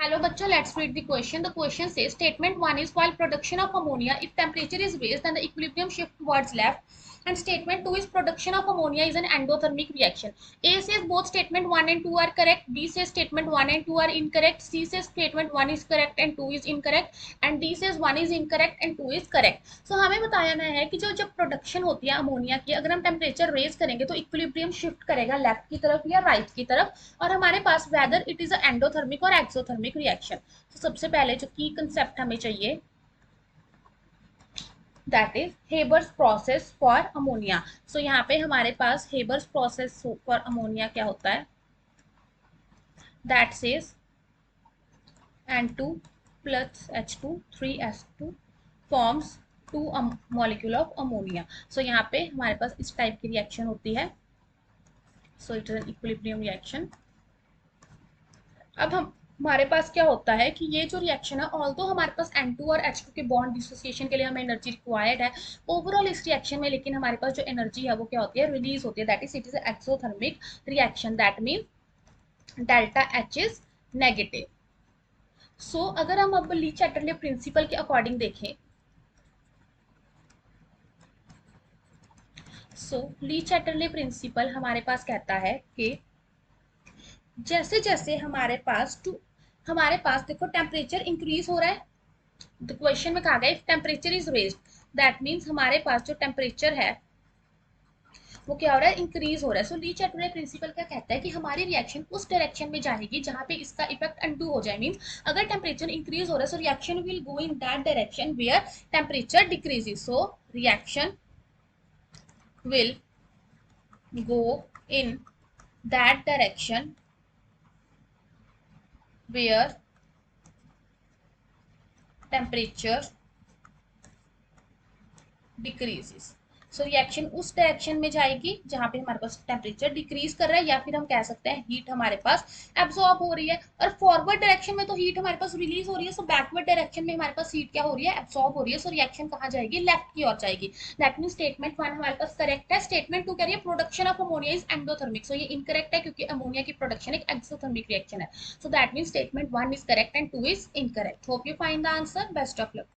Hello, bachcho. Let's read the question. The question says statement 1 is while production of ammonia, if temperature is raised, then the equilibrium shift towards left. And statement 2 is production of ammonia is an endothermic reaction. A says both statement 1 and 2 are correct. B says statement 1 and 2 are incorrect. C says statement 1 is correct and 2 is incorrect. And D says 1 is incorrect and 2 is correct. So हमें बताया गया है कि जो जब production होती है ammonia की, अगर हम टेम्परेचर रेज करेंगे तो इक्विलिब्रियम शिफ्ट करेगा लेफ्ट की तरफ या राइट की तरफ, और हमारे पास whether it is a endothermic और एक्सोथर्मिक रिएक्शन। तो सबसे पहले जो की कंसेप्ट हमें चाहिए that is Haber's process for ammonia. So यहाँ पे हमारे पास हेबर्स प्रोसेस फॉर अमोनिया क्या होता है, that says N2 plus H2 3S2 forms 2 molecule of ammonia। So यहाँ पे हमारे पास इस टाइप की रिएक्शन होती है। So it is an equilibrium reaction. अब हम हमारे पास क्या होता है कि ये जो रिएक्शन है, ऑल्दो हमारे पास N2 और H2 के बॉन्ड डिसोसिएशन के लिए हमें एनर्जी रिक्वायर्ड है ओवरऑल इस रिएक्शन में, लेकिन हमारे पास जो एनर्जी है वो क्या होती है, रिलीज होती है। That is it is exothermic reaction, that mean delta H is negative. So अगर हम अब ली चैटरले प्रिंसिपल के अकॉर्डिंग देखें, सो ली चैटरले प्रिंसिपल हमारे पास कहता है कि जैसे जैसे हमारे पास देखो टेम्परेचर इंक्रीज हो रहा है। द क्वेश्चन में कहा गया if temperature is raised, that means हमारे पास जो टेम्परेचर है वो क्या हो रहा है, इंक्रीज हो रहा है। सो ली चैटरले प्रिंसिपल क्या कहता है कि हमारी रिएक्शन उस डायरेक्शन में जाएगी जहां पे इसका इफेक्ट अनडू हो जाए। मीन्स अगर टेम्परेचर इंक्रीज हो रहा है so reaction will go in that direction where temperature decreases. सो रिएक्शन will go in that direction where temperature decreases। So reaction उस डायरेक्शन में जाएगी जहां पे हमारे पास टेम्परेचर डिक्रीज कर रहा है, या फिर हम कह सकते हैं हीट हमारे पास एब्सॉर्ब हो रही है। और फॉरवर्ड डायरेक्शन में तो हीट हमारे पास रिलीज हो रही है, सो बैकवर्ड डायरेक्शन में हमारे पास हीट क्या हो रही है, एब्सॉर्ब हो रही है। सो रिएक्शन कहाँ जाएगी, लेफ्ट की ओर जाएगी। दैट मीन स्टेटमेंट 1 हमारे पास करेक्ट है। स्टेटमेंट 2 कह रही है production of ammonia is endothermic. So ये इनकरेक्ट है क्योंकि अमोनिया की प्रोडक्शन एक एक्सोथर्मिक रिएक्शन है। So that mean statement 1 is correct and 2 is incorrect. Hope you find the answer. Best of luck.